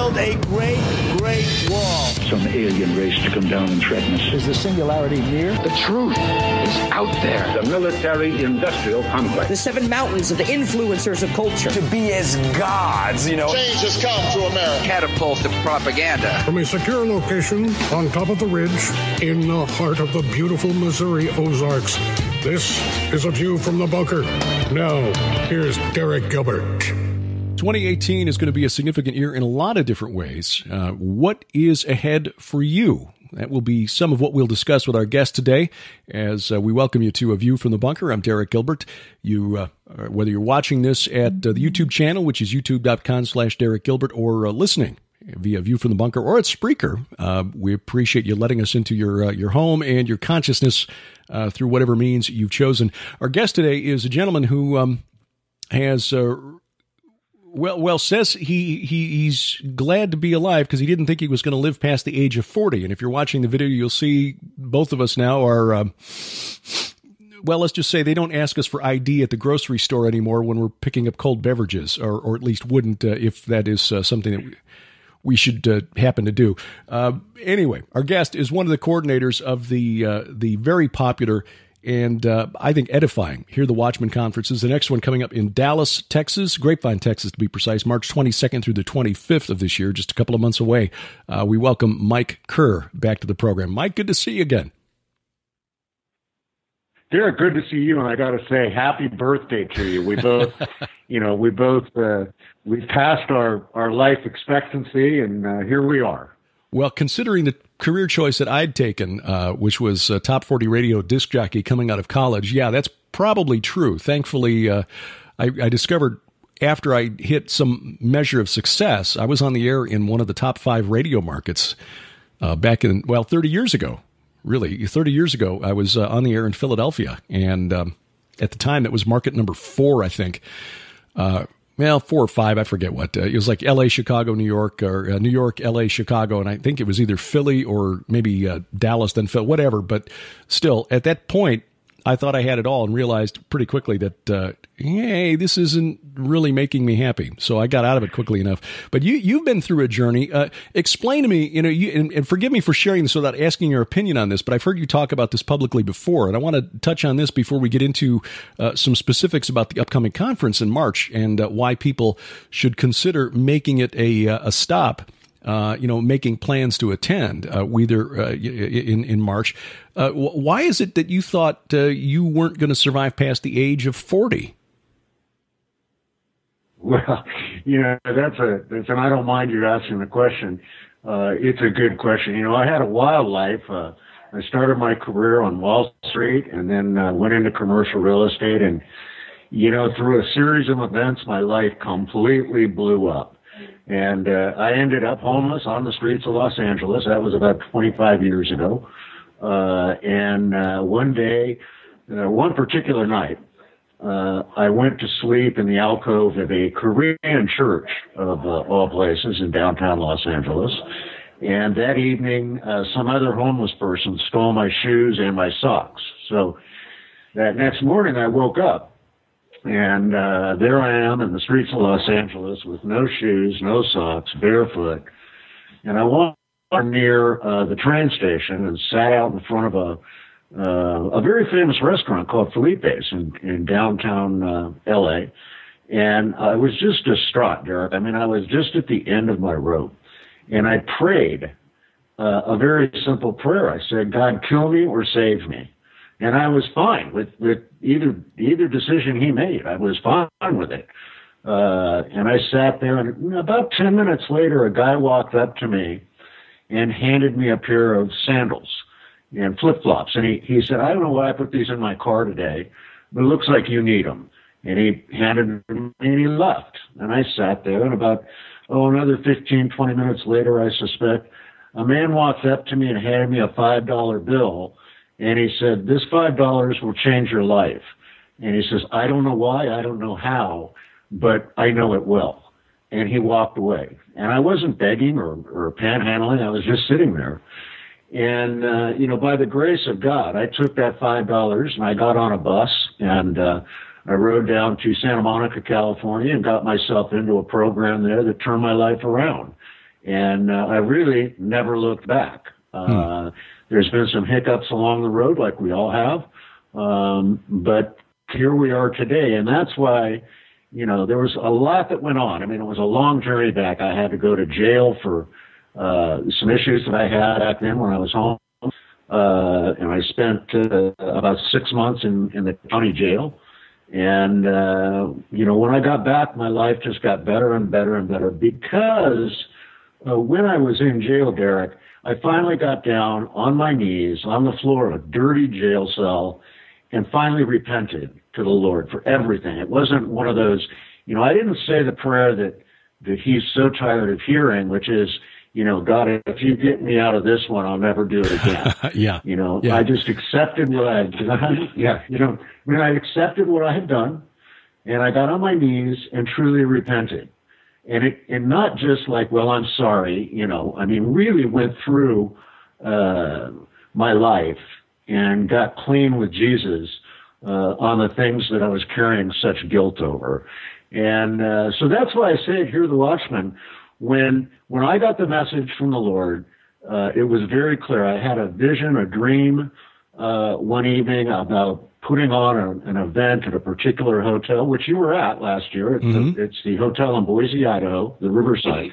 build a great, great wall. Some alien race to come down and threaten us. Is the singularity near? The truth is out there. The military-industrial complex. The 7 mountains of the influencers of culture. To be as gods, you know. Change has come to America. Catapult of propaganda. From a secure location on top of the ridge in the heart of the beautiful Missouri Ozarks, this is A View from the Bunker. Now, here's Derek Gilbert. 2018 is going to be a significant year in a lot of different ways. What is ahead for you? That will be some of what we'll discuss with our guest today as we welcome you to A View from the Bunker. I'm Derek Gilbert. You, whether you're watching this at the YouTube channel, which is youtube.com/Derek Gilbert, or listening via View from the Bunker or at Spreaker, we appreciate you letting us into your home and your consciousness through whatever means you've chosen. Our guest today is a gentleman who has... says he's glad to be alive because he didn't think he was going to live past the age of 40. And if you're watching the video, you'll see both of us now are, let's just say they don't ask us for ID at the grocery store anymore when we're picking up cold beverages, or at least wouldn't if that is something that we should happen to do. Anyway, our guest is one of the coordinators of the very popular and I think edifying Hear the Watchmen Conference. Is the next one coming up in Dallas, Texas, Grapevine, Texas to be precise, March 22nd through the 25th of this year, just a couple of months away. We welcome Mike-Kerr back to the program. Mike, good to see you again. Derek, good to see you, and I got to say, happy birthday to you. We both, we've passed our life expectancy, and here we are. Well, considering the career choice that I'd taken, which was top 40 radio disc jockey coming out of college, yeah, that's probably true. Thankfully, I discovered after I hit some measure of success, I was on the air in one of the top 5 radio markets back in, 30 years ago. Really, 30 years ago, I was on the air in Philadelphia. And at the time, it was market number 4, I think. 4 or 5, I forget what. It was like L.A., Chicago, New York, or New York, L.A., Chicago, and I think it was either Philly or maybe Dallas, then Philly, whatever. But still, at that point, I thought I had it all and realized pretty quickly that, hey, this isn't really making me happy. So I got out of it quickly enough. But you've been through a journey. Explain to me, and forgive me for sharing this without asking your opinion on this, but I've heard you talk about this publicly before, and I want to touch on this before we get into some specifics about the upcoming conference in March and why people should consider making it a stop. Making plans to attend, either in March. Why is it that you thought you weren't going to survive past the age of 40? Well, that's and I don't mind you asking the question. It's a good question. I had a wild life. I started my career on Wall Street and then went into commercial real estate. And, through a series of events, my life completely blew up. And I ended up homeless on the streets of Los Angeles. That was about 25 years ago. One day, one particular night, I went to sleep in the alcove of a Korean church of all places in downtown Los Angeles. And that evening, some other homeless person stole my shoes and my socks. So that next morning, I woke up. And there I am in the streets of Los Angeles with no shoes, no socks, barefoot. And I walked near the train station and sat out in front of a very famous restaurant called Felipe's in downtown L.A. And I was just distraught, Derek. I mean, I was just at the end of my rope. And I prayed a very simple prayer. I said, God, kill me or save me. And I was fine with either decision he made. I was fine with it. And I sat there, and about 10 minutes later, a guy walked up to me and handed me a pair of sandals and flip-flops. And he said, I don't know why I put these in my car today, but it looks like you need them. And he handed them and he left. And I sat there, and about, another 15, 20 minutes later, I suspect, a man walked up to me and handed me a $5 bill. And he said, this $5 will change your life. And he says, I don't know why, I don't know how, but I know it will. And he walked away. And I wasn't begging or panhandling. I was just sitting there. And, by the grace of God, I took that $5 and I got on a bus and I rode down to Santa Monica, California, and got myself into a program there that turned my life around. And I really never looked back. There's been some hiccups along the road, like we all have. But here we are today. And that's why, there was a lot that went on. I mean, it was a long journey back. I had to go to jail for some issues that I had back then when I was home. And I spent about 6 months in the county jail. And, when I got back, my life just got better and better and better because when I was in jail, Derek, I finally got down on my knees on the floor of a dirty jail cell and finally repented to the Lord for everything. It wasn't one of those, I didn't say the prayer that he's so tired of hearing, which is, God, if you get me out of this one, I'll never do it again. Yeah. I just accepted what I had done. I accepted what I had done, and I got on my knees and truly repented. And not just like, well, I'm sorry, really went through my life and got clean with Jesus on the things that I was carrying such guilt over. And so that's why I say, Hear the Watchmen. When I got the message from the Lord, it was very clear. I had a vision, a dream one evening about putting on an event at a particular hotel, which you were at last year. It's the hotel in Boise, Idaho, the Riverside.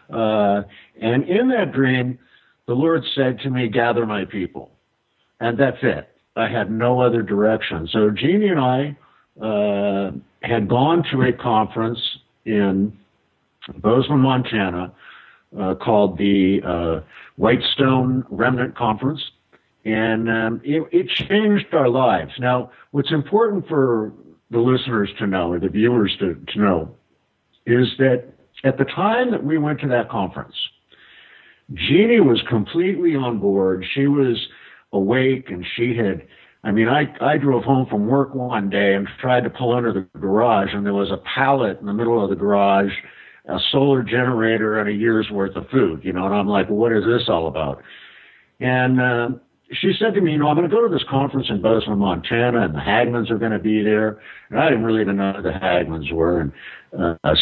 And in that dream, the Lord said to me, gather my people. And that's it. I had no other direction. So Jeannie and I had gone to a conference in Bozeman, Montana, called the Whitestone Remnant Conference, and it changed our lives. Now, what's important for the listeners to know, or the viewers to know, is that at the time that we went to that conference, Jeannie was completely on board. She was awake, and I drove home from work one day and tried to pull under the garage, and there was a pallet in the middle of the garage, a solar generator, and a year's worth of food, and I'm like, well, what is this all about? And she said to me, I'm going to go to this conference in Bozeman, Montana, and the Hagmans are going to be there. And I didn't really even know who the Hagmans were. And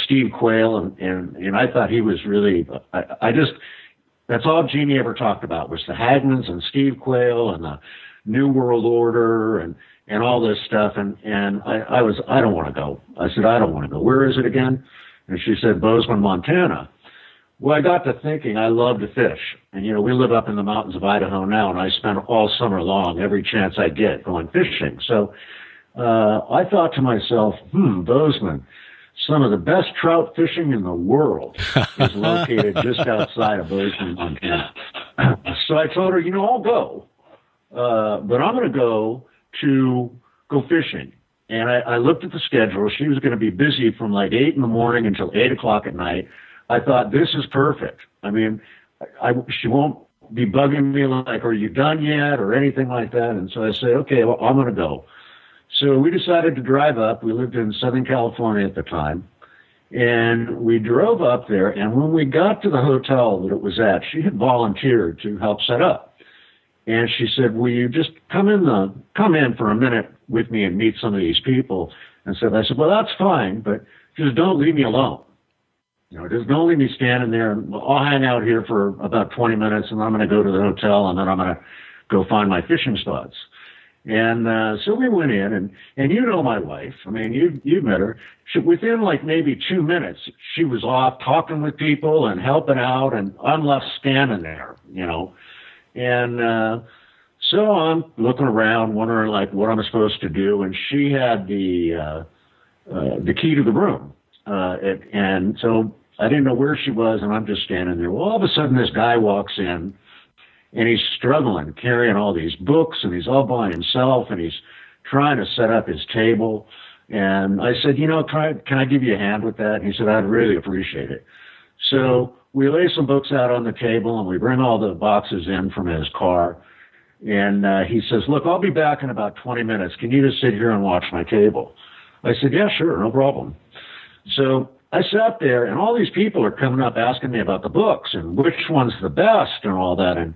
Steve Quayle, and I thought he was really, that's all Jeannie ever talked about was the Hagmans and Steve Quayle and the New World Order and all this stuff. And I don't want to go. I said, I don't want to go. Where is it again? And she said, Bozeman, Montana. Well, I got to thinking, I love to fish. And, we live up in the mountains of Idaho now, and I spend all summer long, every chance I get, going fishing. So I thought to myself, Bozeman, some of the best trout fishing in the world is located just outside of Bozeman, Montana. So I told her, I'll go, but I'm going to go fishing. And I looked at the schedule. She was going to be busy from like 8 in the morning until 8 o'clock at night. I thought, this is perfect. I mean, she won't be bugging me like, are you done yet, or anything like that. And so I said, okay, well, I'm going to go. So we decided to drive up. We lived in Southern California at the time. And we drove up there. And when we got to the hotel that it was at, she had volunteered to help set up. And she said, will you just come in for a minute with me and meet some of these people? And so I said, well, that's fine, but just don't leave me alone. Just don't leave me standing there. And I'll hang out here for about 20 minutes, and I'm going to go to the hotel, and then I'm going to go find my fishing spots. And so we went in, and my wife. I mean, you met her. Within like maybe 2 minutes, she was off talking with people and helping out, and I'm left standing there, And so I'm looking around, wondering like what I'm supposed to do. And she had the key to the room, and so I didn't know where she was, and I'm just standing there. Well, all of a sudden, this guy walks in, and he's struggling, carrying all these books, and he's all by himself, and he's trying to set up his table. And I said, can I give you a hand with that? And he said, I'd really appreciate it. So we lay some books out on the table, and we bring all the boxes in from his car. And he says, look, I'll be back in about 20 minutes. Can you just sit here and watch my table? I said, yeah, sure, no problem. So I sat there, and all these people are coming up asking me about the books and which one's the best and all that. And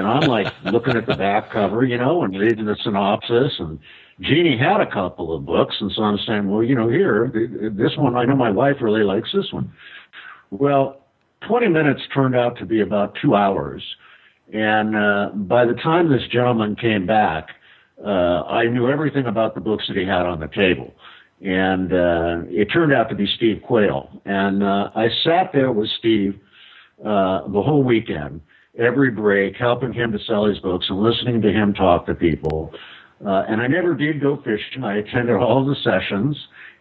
I'm like looking at the back cover, and reading the synopsis. And Jeannie had a couple of books. And so I'm saying, well, here, this one, I know my wife really likes this one. Well, 20 minutes turned out to be about 2 hours. And by the time this gentleman came back, I knew everything about the books that he had on the table. And it turned out to be Steve Quayle. And I sat there with Steve the whole weekend, every break, helping him to sell his books and listening to him talk to people. And I never did go fishing. I attended all the sessions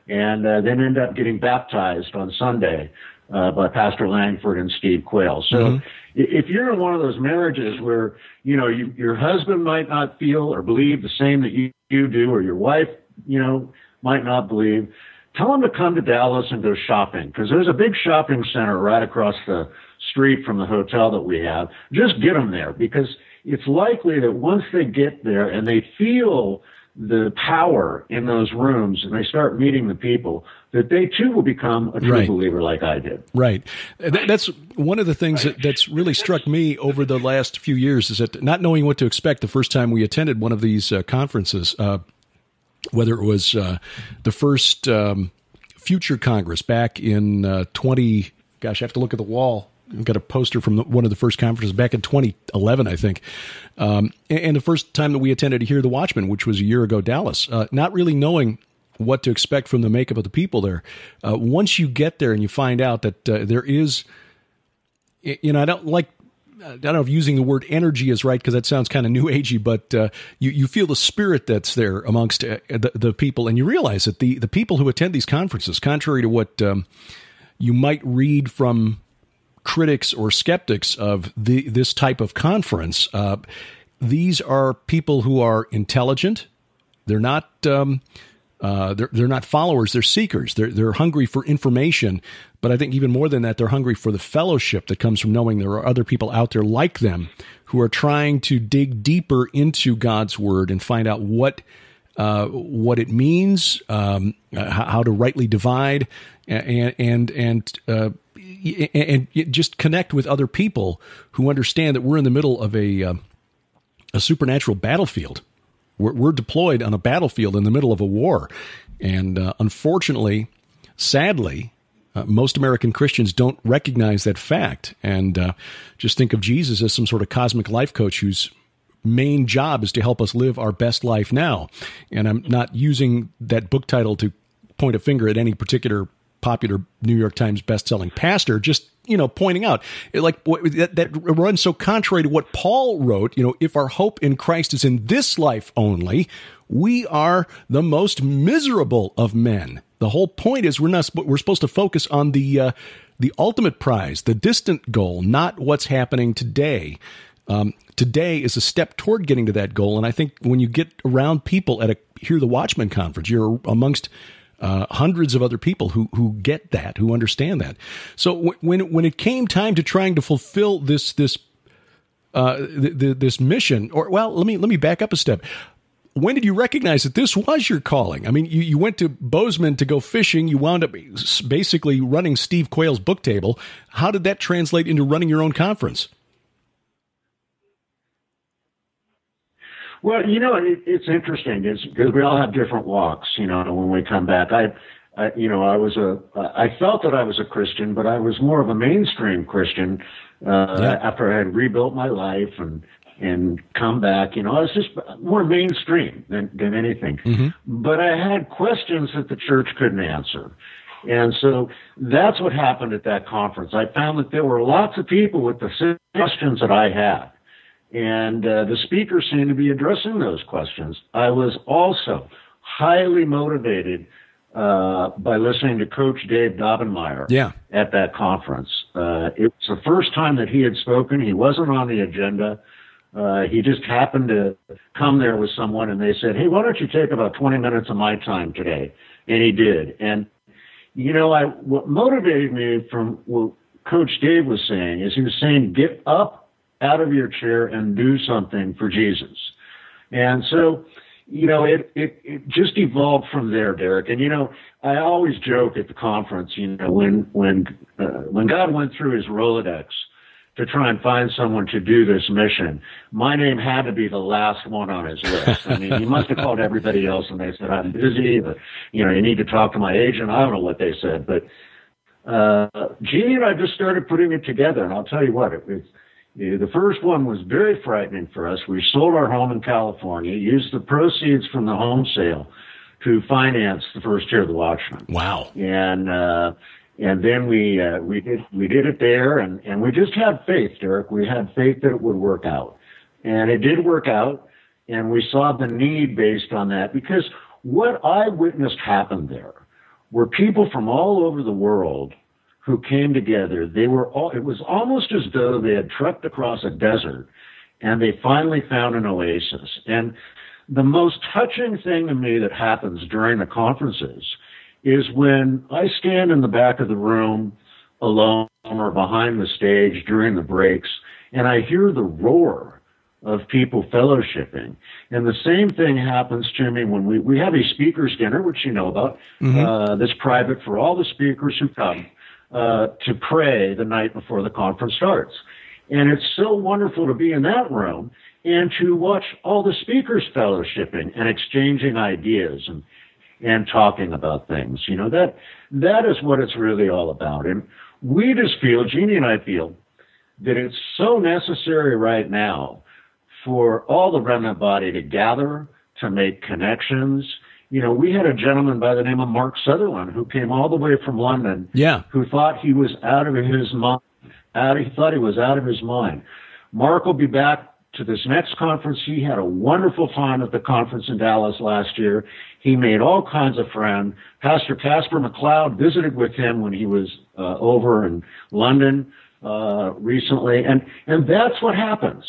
and then ended up getting baptized on Sunday by Pastor Langford and Steve Quayle. So if you're in one of those marriages where, you know, your husband might not feel or believe the same that you do, or your wife, you know, might not believe, tell them to come to Dallas and go shopping, because there's a big shopping center right across the street from the hotel that we have. Just get them there, because it's likely that once they get there and they feel the power in those rooms and they start meeting the people, that they too will become a true believer like I did. Right. That's one of the things that's really struck me over the last few years, is that not knowing what to expect the first time we attended one of these conferences, whether it was the first Future Congress back in I have to look at the wall. I've got a poster from one of the first conferences back in 2011, I think. And the first time that we attended Hear the Watchmen, which was a year ago, Dallas, not really knowing what to expect from the makeup of the people there. Once you get there and you find out that there is, you know, I don't know if using the word energy is right, because that sounds kind of new agey, but you feel the spirit that's there amongst the people, and you realize that the people who attend these conferences, contrary to what you might read from critics or skeptics of this type of conference, these are people who are intelligent. They're not they're not followers. They're seekers. They're hungry for information. But I think even more than that, they're hungry for the fellowship that comes from knowing there are other people out there like them who are trying to dig deeper into God's word and find out what it means, how to rightly divide, and just connect with other people who understand that we're in the middle of a supernatural battlefield. We're deployed on a battlefield in the middle of a war. And unfortunately, sadly, most American Christians don't recognize that fact, and just think of Jesus as some sort of cosmic life coach whose main job is to help us live our best life now. And I'm not using that book title to point a finger at any particular popular New York Times bestselling pastor, just, you know, pointing out, like, that runs so contrary to what Paul wrote. You know, if our hope in Christ is in this life only, we are the most miserable of men. The whole point is we're supposed to focus on the ultimate prize, the distant goal, not what's happening today. Today is a step toward getting to that goal. And I think when you get around people at a Hear the Watchmen conference, you're amongst hundreds of other people who get that, who understand that. So when it came time to trying to fulfill this mission, or, well, let me back up a step. When did you recognize that this was your calling? I mean, you went to Bozeman to go fishing. You wound up basically running Steve Quayle's book table. How did that translate into running your own conference? Well, you know, it's interesting. It's because we all have different walks. You know, when we come back, I felt that I was a Christian, but I was more of a mainstream Christian after I had rebuilt my life and come back. You know, I was just more mainstream than anything. Mm-hmm. But I had questions that the church couldn't answer. And so that's what happened at that conference. I found that there were lots of people with the same questions that I had. And the speakers seemed to be addressing those questions. I was also highly motivated by listening to Coach Dave Daubenmire at that conference. It was the first time that he had spoken. He wasn't on the agenda. He just happened to come there with someone, and they said, "Hey, why don't you take about 20 minutes of my time today?" And he did. And, you know, what motivated me from what Coach Dave was saying is he was saying, get up out of your chair and do something for Jesus. And so, you know, it just evolved from there, Derek. And, you know, I always joke at the conference, you know, when God went through his Rolodex to try and find someone to do this mission, my name had to be the last one on his list. I mean, he must have called everybody else and they said, "I'm busy," but, you know, "you need to talk to my agent." I don't know what they said, but Jeannie and I just started putting it together, and I'll tell you what, the first one was very frightening for us. We sold our home in California, used the proceeds from the home sale to finance the first Hear the Watchmen. Wow. And then we did it there, and we just had faith, Derek. We had faith that it would work out. And it did work out, and we saw the need based on that, because what I witnessed happen there were people from all over the world who came together. It was almost as though they had trekked across a desert, and they finally found an oasis. And the most touching thing to me that happens during the conferences is when I stand in the back of the room alone or behind the stage during the breaks, and I hear the roar of people fellowshipping. And the same thing happens to me when we have a speakers dinner, which you know about, that's private for all the speakers who come to pray the night before the conference starts. And it's so wonderful to be in that room and to watch all the speakers fellowshipping and exchanging ideas and talking about things. You know, that is what it's really all about. And we just feel, Jeannie and I feel, that it's so necessary right now for all the remnant body to gather, to make connections. You know, we had a gentleman by the name of Mark Sutherland who came all the way from London, who thought he was out of his mind. He thought he was out of his mind. Mark will be back to this next conference. He had a wonderful time at the conference in Dallas last year. He made all kinds of friends. Pastor Casper McLeod visited with him when he was over in London recently. And that's what happens.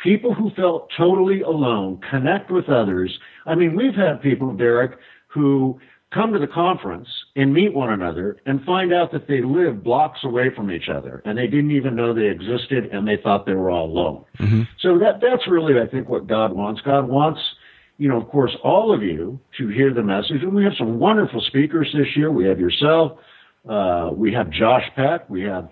People who felt totally alone connect with others. I mean, we've had people, Derek, who come to the conference and meet one another and find out that they live blocks away from each other, and they didn't even know they existed, and they thought they were all alone. Mm-hmm. So that's really, I think, what God wants. God wants, you know, of course, all of you to hear the message. And we have some wonderful speakers this year. We have yourself. We have Josh Peck. We have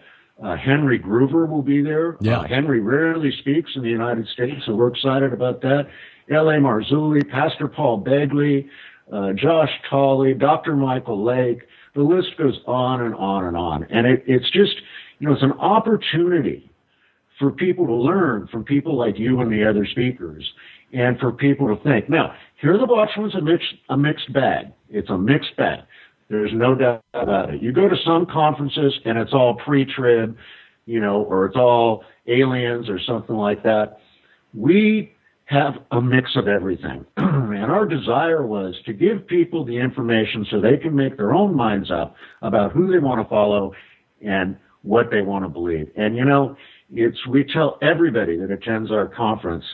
Henry Groover will be there. Yeah. Henry rarely speaks in the United States, so we're excited about that. L.A. Marzulli, Pastor Paul Begley, Josh Tolley, Dr. Michael Lake. The list goes on and on and on. And it's just, you know, it's an opportunity for people to learn from people like you and the other speakers, and for people to think. Now, Hear the Watchmen's a mixed bag. It's a mixed bag. There's no doubt about it. You go to some conferences and it's all pre-trib, you know, or it's all aliens or something like that. We have a mix of everything. And our desire was to give people the information so they can make their own minds up about who they want to follow and what they want to believe. And, you know, we tell everybody that attends our conference,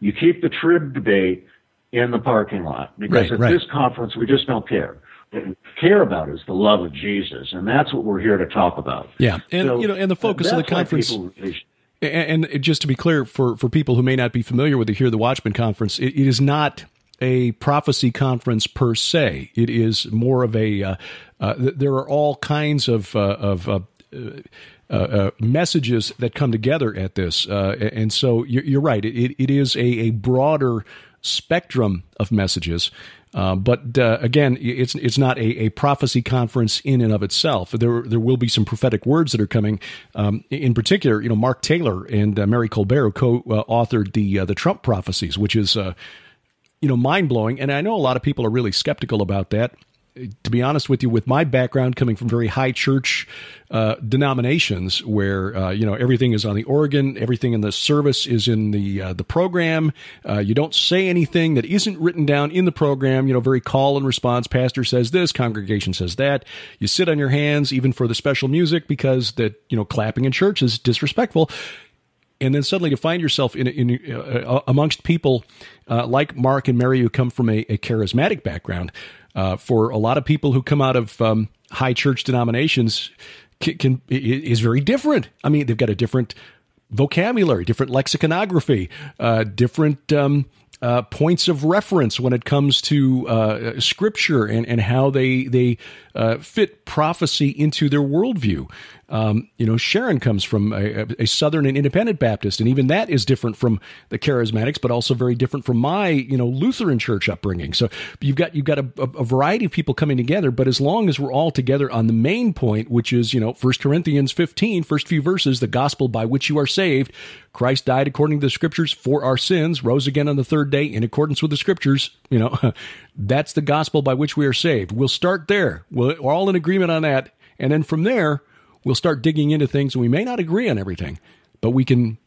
you keep the trib debate in the parking lot, because at this conference, we just don't care. What we care about is the love of Jesus, and that's what we're here to talk about. Yeah, and so, you know, and the focus of the conference. And just to be clear, for people who may not be familiar with the Hear the Watchmen Conference, it is not a prophecy conference per se. It is more of a. There are all kinds of messages that come together at this, and so you're right. It is a broader spectrum of messages. But again, it's not a prophecy conference in and of itself. There will be some prophetic words that are coming. In particular, you know, Mark Taylor and Mary Colbert co-authored the Trump prophecies, which is mind blowing. And I know a lot of people are really skeptical about that. To be honest with you, with my background coming from very high church denominations, where everything is on the organ, everything in the service is in the program. You don't say anything that isn't written down in the program. You know, very call and response. Pastor says this, congregation says that. You sit on your hands even for the special music, because that clapping in church is disrespectful. And then suddenly to find yourself in amongst people like Mark and Mary, who come from a charismatic background. For a lot of people who come out of high church denominations, is very different. I mean, they've got a different vocabulary, different lexiconography, different points of reference when it comes to Scripture and how they fit prophecy into their worldview. Sharon comes from a Southern and Independent Baptist, and even that is different from the Charismatics, but also very different from my, Lutheran church upbringing. So you've got a variety of people coming together, but as long as we're all together on the main point, which is, 1 Corinthians 15, first few verses, the gospel by which you are saved, Christ died according to the scriptures for our sins, rose again on the third day in accordance with the scriptures, that's the gospel by which we are saved. We'll start there. We're all in agreement on that. And then from there, we'll start digging into things, and we may not agree on everything, but we can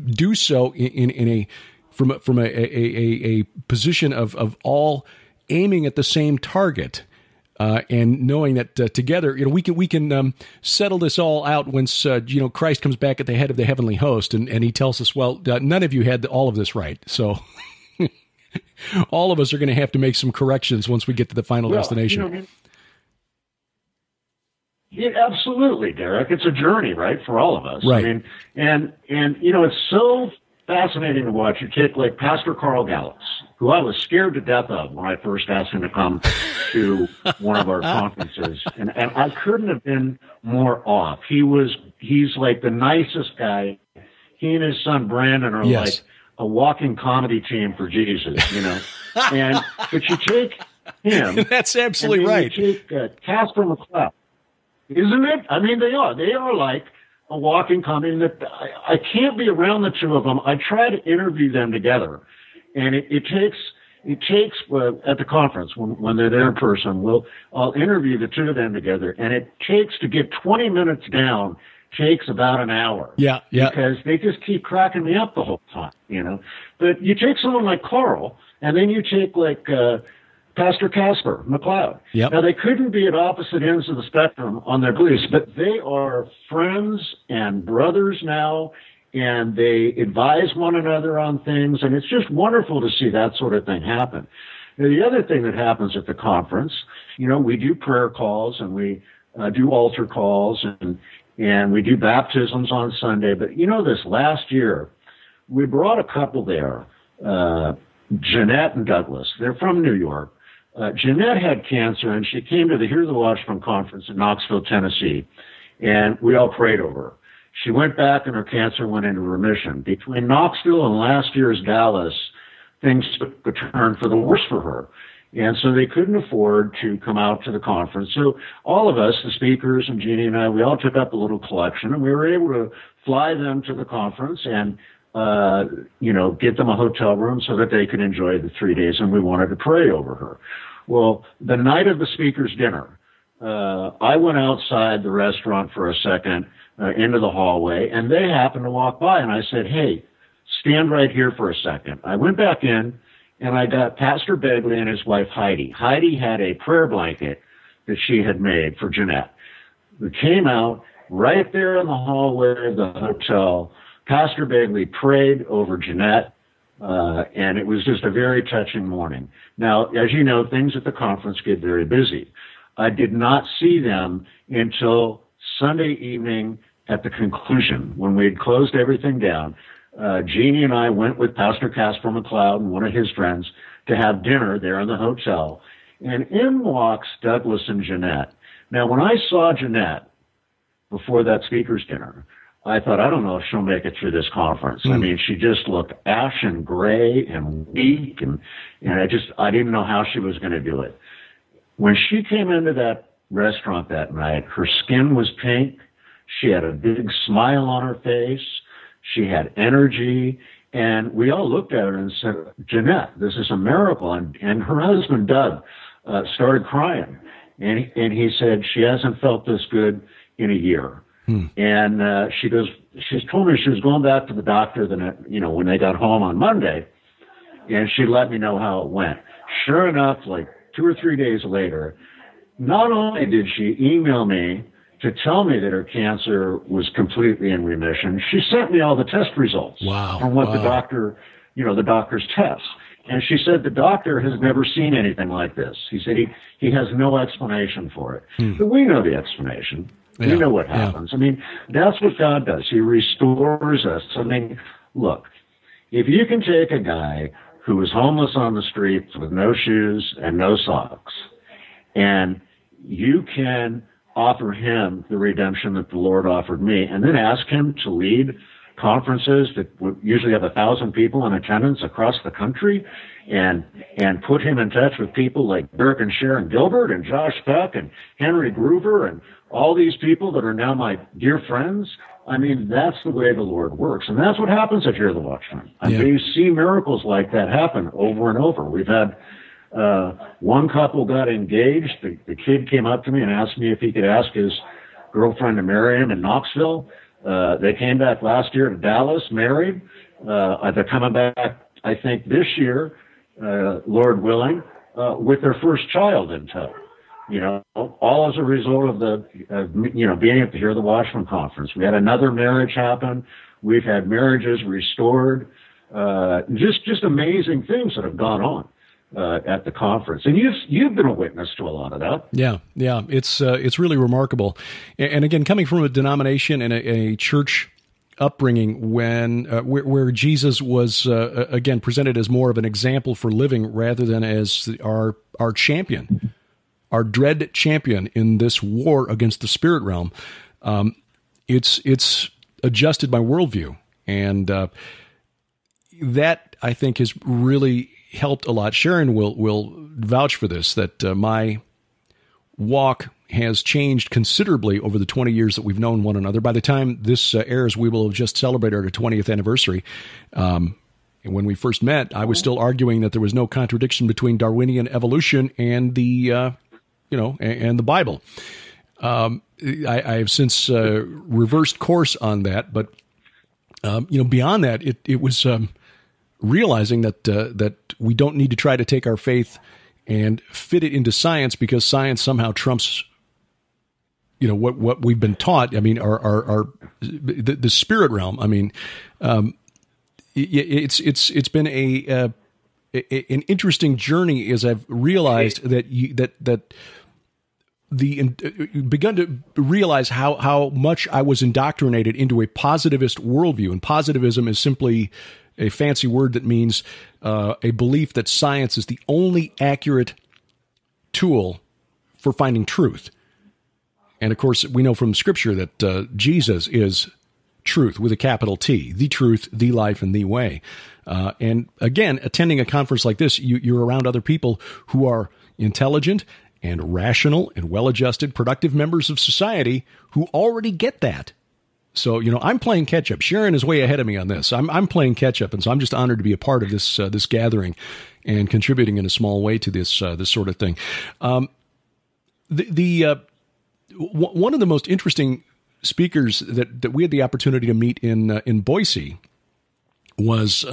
do so from a position of all aiming at the same target, and knowing that together, we can settle this all out once Christ comes back at the head of the heavenly host, and he tells us, well, none of you had all of this right, so all of us are going to have to make some corrections once we get to the final destination. Yeah, absolutely, Derek. It's a journey, right, for all of us. Right. I mean, and it's so fascinating to watch. You take like Pastor Carl Gallup, who I was scared to death of when I first asked him to come to one of our conferences, and I couldn't have been more off. He's like the nicest guy. He and his son Brandon are like a walking comedy team for Jesus, but you take him. That's absolutely right. You take Casper McLeod. Isn't it? I mean, they are. They are like a walking comedy. That I can't be around the two of them. I try to interview them together, and it takes at the conference when they're there in person. I'll interview the two of them together, and it takes to get 20 minutes down takes about an hour. Yeah. Because they just keep cracking me up the whole time, But you take someone like Carl, and then you take like Pastor Casper McLeod. Yep. Now, they couldn't be at opposite ends of the spectrum on their beliefs, but they are friends and brothers now, and they advise one another on things, and it's just wonderful to see that sort of thing happen. Now, the other thing that happens at the conference, we do prayer calls, and we do altar calls, and we do baptisms on Sunday. But, this last year, we brought a couple there, Jeanette and Douglas. They're from New York. Jeanette had cancer, and she came to the Hear the Watchmen Conference in Knoxville, Tennessee, and we all prayed over her. She went back, and her cancer went into remission. Between Knoxville and last year's Dallas, things took a turn for the worse for her, and so they couldn't afford to come out to the conference. So all of us, the speakers and Jeannie and I, we all took up a little collection, and we were able to fly them to the conference and get them a hotel room so that they could enjoy the 3 days, and we wanted to pray over her. Well, the night of the speaker's dinner, I went outside the restaurant for a second, into the hallway, and they happened to walk by, and I said, hey, stand right here for a second. I went back in, and I got Pastor Begley and his wife, Heidi. Heidi had a prayer blanket that she had made for Jeanette. We came out right there in the hallway of the hotel. Pastor Begley prayed over Jeanette, and it was just a very touching morning. Now, as you know, things at the conference get very busy. I did not see them until Sunday evening at the conclusion, when we had closed everything down. Jeannie and I went with Pastor Casper McLeod and one of his friends to have dinner there in the hotel. And in walks Douglas and Jeanette. Now, when I saw Jeanette before that speaker's dinner, I thought, I don't know if she'll make it through this conference. I mean, she just looked ashen gray and weak, and I didn't know how she was going to do it. When she came into that restaurant that night, her skin was pink. She had a big smile on her face. She had energy. And we all looked at her and said, Jeanette, this is a miracle. And her husband, Doug, started crying. And he said, she hasn't felt this good in a year. And she's told me she was going back to the doctor when they got home on Monday, and she let me know how it went. Sure enough, like 2 or 3 days later, not only did she email me to tell me that her cancer was completely in remission, she sent me all the test results from what the doctor, the doctor's tests. And she said the doctor has never seen anything like this. He said he has no explanation for it. But we know the explanation. Yeah, we know what happens. I mean, that's what God does. He restores us. I mean, look, if you can take a guy who was homeless on the streets with no shoes and no socks, and you can offer him the redemption that the Lord offered me, and then ask him to lead conferences that would usually have 1,000 people in attendance across the country, and put him in touch with people like Burke and Sharon Gilbert and Josh Peck and Henry Groover and all these people that are now my dear friends. I mean, that's the way the Lord works. And that's what happens at Hear the Watchmen. I mean, you see miracles like that happen over and over. We've had one couple got engaged. The kid came up to me and asked me if he could ask his girlfriend to marry him in Knoxville. They came back last year to Dallas, married. They're coming back, I think, this year, Lord willing, with their first child in tow. You know, all as a result of being at the Hear the Watchmen Conference. We had another marriage happen. We've had marriages restored. Just amazing things that have gone on at the conference. And you've been a witness to a lot of that. Yeah. It's really remarkable. And again, coming from a denomination and a church upbringing where Jesus was again presented as more of an example for living rather than as our champion. Our dread champion in this war against the spirit realm, it's adjusted my worldview, and that I think has really helped a lot. Sharon will vouch for this, that my walk has changed considerably over the 20 years that we've known one another. By the time this airs, we will have just celebrated our 20th anniversary. And when we first met, I was still arguing that there was no contradiction between Darwinian evolution and the and the Bible. I have since reversed course on that, but beyond that, it was realizing that we don't need to try to take our faith and fit it into science, because science somehow trumps what we've been taught. I mean, the spirit realm. I mean, it's been an interesting journey as I've realized that begun to realize how much I was indoctrinated into a positivist worldview. And positivism is simply a fancy word that means a belief that science is the only accurate tool for finding truth. And of course, we know from Scripture that Jesus is truth with a capital T, the truth, the life, and the way. And again, attending a conference like this, you're around other people who are intelligent and rational and well-adjusted, productive members of society who already get that. So, I'm playing catch-up. Sharon is way ahead of me on this. I'm playing catch-up, and so I'm just honored to be a part of this this gathering and contributing in a small way to this sort of thing. One of the most interesting speakers that we had the opportunity to meet in Boise was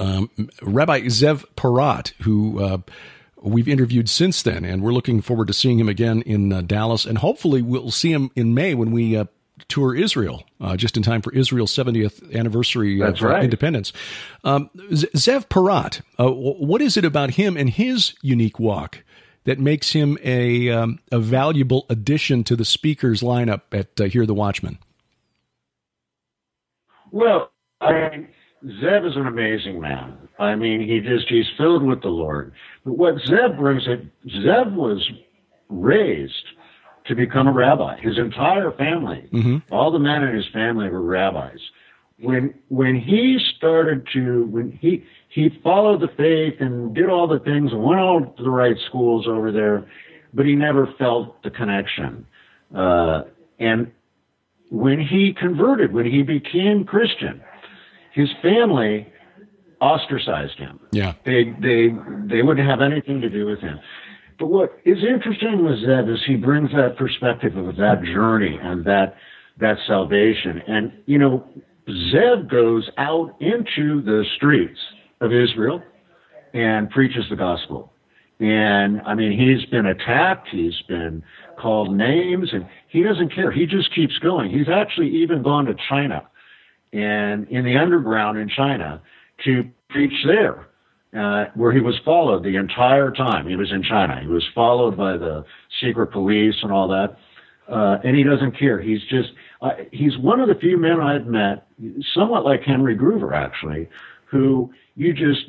Rabbi Zev Porat, who we've interviewed since then, and we're looking forward to seeing him again in Dallas, and hopefully we'll see him in May when we tour Israel, just in time for Israel's 70th anniversary of independence. Zev Porat, what is it about him and his unique walk that makes him a valuable addition to the speakers lineup at Hear the Watchmen? Well, Zev is an amazing man. I mean, he's filled with the Lord. But what Zev brings Zev was raised to become a rabbi. His entire family, all the men in his family were rabbis. When he started when he followed the faith and did all the things and went all to the right schools over there, but he never felt the connection. And when he converted, when he became Christian, his family ostracized him. Yeah. They wouldn't have anything to do with him. But what is interesting with Zev is he brings that perspective of that journey and that salvation. And, Zev goes out into the streets of Israel and preaches the gospel. And, I mean, he's been attacked. He's been called names, and he doesn't care. He just keeps going. He's actually even gone to China and in the underground in China to preach there, where he was followed the entire time he was in China. He was followed by the secret police and all that, and he doesn't care. He's one of the few men I've met, somewhat like Henry Groover, actually, who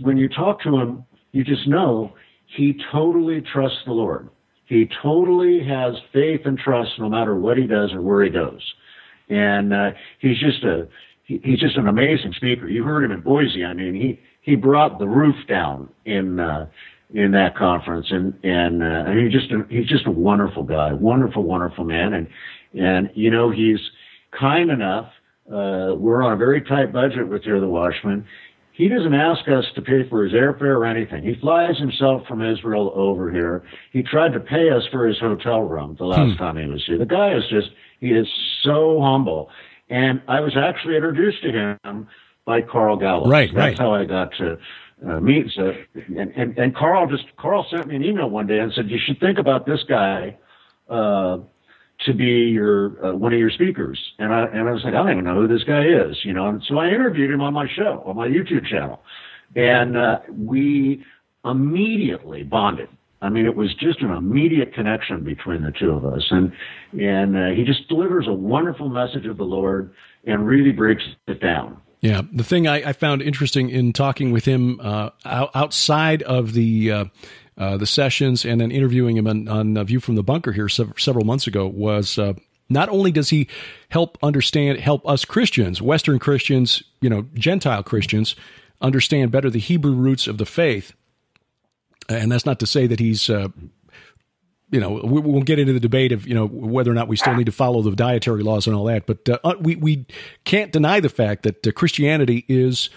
when you talk to him, you just know he totally trusts the Lord. He totally has faith and trust no matter what he does or where he goes. And he's just an amazing speaker. You heard him in Boise. I mean, he brought the roof down in that conference, and he's just a wonderful guy, wonderful man, and you know, he's kind enough. We're on a very tight budget with Hear the Watchmen. He doesn't ask us to pay for his airfare or anything. He flies himself from Israel over here. He tried to pay us for his hotel room the last time he was here. The guy he is so humble. And I was actually introduced to him by Carl Gallup. That's how I got to meet. And Carl sent me an email one day and said, you should think about this guy to be your one of your speakers. And I was like, I don't even know who this guy is, you know. And so I interviewed him on my show, on my YouTube channel, and we immediately bonded. I mean, it was just an immediate connection between the two of us, and he just delivers a wonderful message of the Lord and really breaks it down. Yeah, the thing I found interesting in talking with him outside of the sessions and then interviewing him on View from the Bunker here several months ago was not only does he help us Christians, Western Christians, you know, Gentile Christians, understand better the Hebrew roots of the faith. And that's not to say that he's, we won't get into the debate of, you know, whether or not we still need to follow the dietary laws and all that. But we can't deny the fact that Christianity is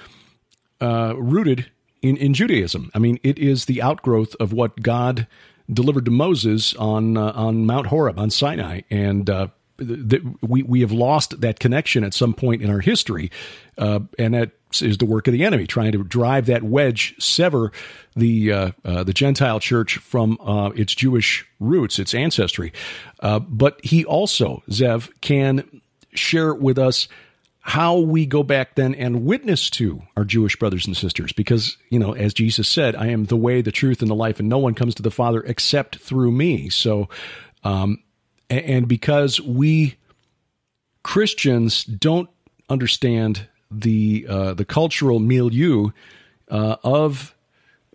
rooted in Judaism. I mean, it is the outgrowth of what God delivered to Moses on Mount Horeb, on Sinai. And we have lost that connection at some point in our history. And that is the work of the enemy, trying to drive that wedge, sever the Gentile church from its Jewish roots, its ancestry. But he also, Zev, can share with us how we go back then and witness to our Jewish brothers and sisters. Because, you know, as Jesus said, I am the way, the truth, and the life, and no one comes to the Father except through me. So, and because we Christians don't understand the cultural milieu of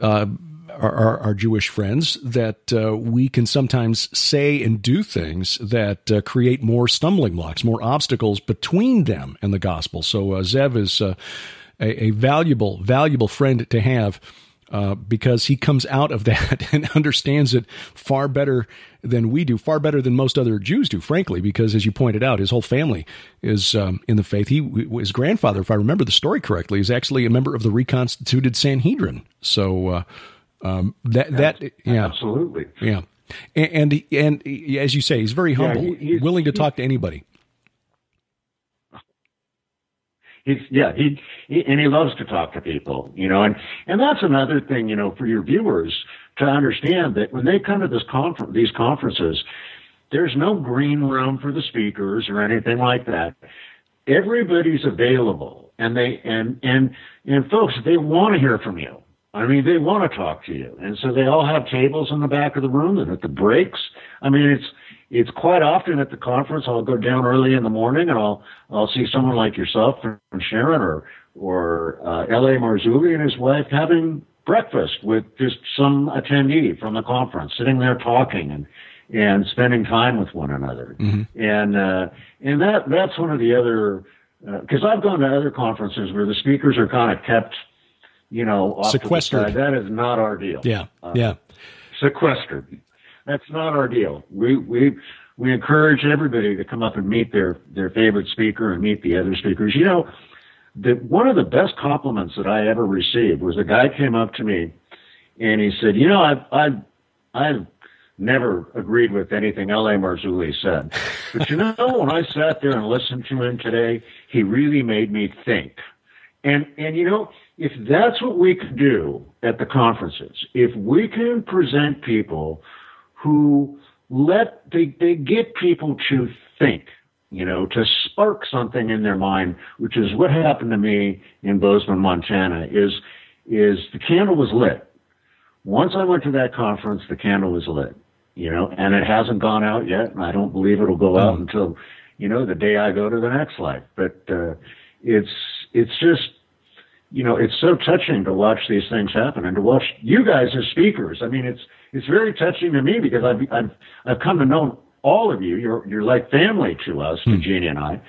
our Jewish friends, that we can sometimes say and do things that create more stumbling blocks, more obstacles between them and the gospel. So Zev is a valuable friend to have because he comes out of that and understands it far better than we do, far better than most other Jews do, frankly, because as you pointed out, his whole family is in the faith. His grandfather, if I remember the story correctly, is actually a member of the reconstituted Sanhedrin. So absolutely. Yeah. And as you say, he's very humble, willing to talk to anybody. He loves to talk to people, you know, and that's another thing, you know, for your viewers to understand, that when they come to these conferences, there's no green room for the speakers or anything like that. Everybody's available, and folks, they want to hear from you. I mean, they want to talk to you, and so they all have tables in the back of the room, and at the breaks. I mean, it's quite often at the conference, I'll go down early in the morning and I'll see someone like yourself from Sharon or L.A. Marzulli and his wife having breakfast with just some attendee from the conference, sitting there talking and spending time with one another. Mm-hmm. And that's one of the other, because I've gone to other conferences where the speakers are kind of kept, you know, off sequestered. To the side. That is not our deal. Yeah. Sequestered. That's not our deal. We encourage everybody to come up and meet their favorite speaker and meet the other speakers. You know, one of the best compliments that I ever received was a guy came up to me and he said, you know, I've never agreed with anything L.A. Marzulli said, but you know, when I sat there and listened to him today, he really made me think. And you know, if that's what we can do at the conferences, if we can present people who they get people to think, you know, to spark something in their mind, which is what happened to me in Bozeman, Montana, is the candle was lit. Once I went to that conference, the candle was lit, you know, and it hasn't gone out yet, and I don't believe it'll go out until, you know, the day I go to the next life. But it's just, it's so touching to watch these things happen and to watch you guys as speakers. I mean, it's very touching to me because I've come to know all of you. You're like family to us, to Jeannie and I.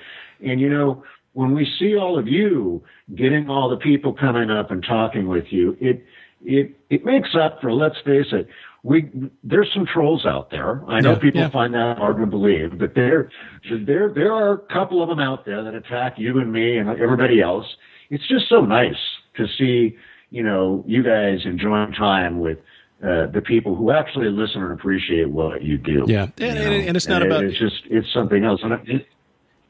And, when we see all of you getting all the people coming up and talking with you, it makes up for, let's face it, there's some trolls out there. I know people find that hard to believe, but there are a couple of them out there that attack you and me and everybody else. It's just so nice to see, you guys enjoying time with the people who actually listen and appreciate what you do. Yeah, and it's not about... It's something else.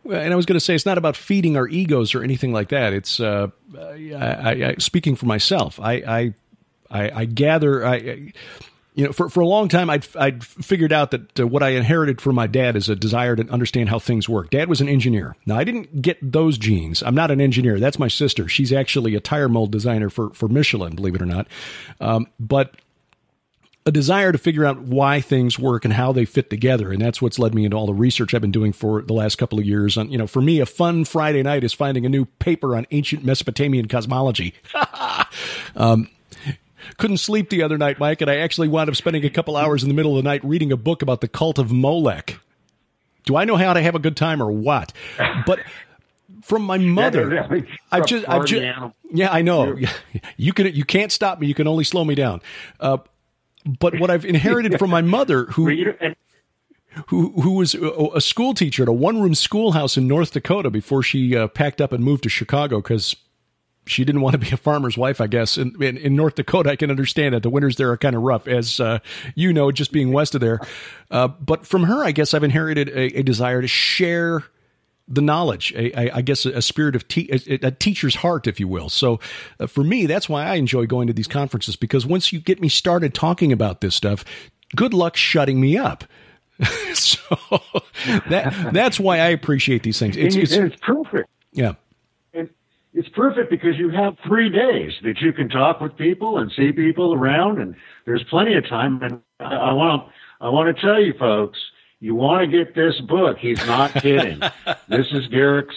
And I was going to say, it's not about feeding our egos or anything like that. It's I speaking for myself. I gather. For a long time, I'd figured out that what I inherited from my dad is a desire to understand how things work. Dad was an engineer. Now, I didn't get those genes. I'm not an engineer. That's my sister. She's actually a tire mold designer for Michelin, believe it or not. But a desire to figure out why things work and how they fit together. And that's what's led me into all the research I've been doing for the last couple of years. On, for me, a fun Friday night is finding a new paper on ancient Mesopotamian cosmology. Couldn't sleep the other night, Mike, and I actually wound up spending a couple hours in the middle of the night reading a book about the cult of Molech. Do I know how to have a good time or what? But from my mother, I've just yeah, I know. You can't stop me. You can only slow me down. But what I've inherited from my mother, who was a school teacher at a one-room schoolhouse in North Dakota before she packed up and moved to Chicago because she didn't want to be a farmer's wife, I guess. In North Dakota, I can understand that. The winters there are kind of rough, as just being west of there. But from her, I guess I've inherited a desire to share the knowledge, I guess a spirit of a teacher's heart, if you will. So for me, that's why I enjoy going to these conferences, because once you get me started talking about this stuff, good luck shutting me up. So that's why I appreciate these things. It's perfect. Yeah. It's perfect because you have 3 days that you can talk with people and see people around, and there's plenty of time. And I want to tell you folks, you want to get this book. He's not kidding. This is Derek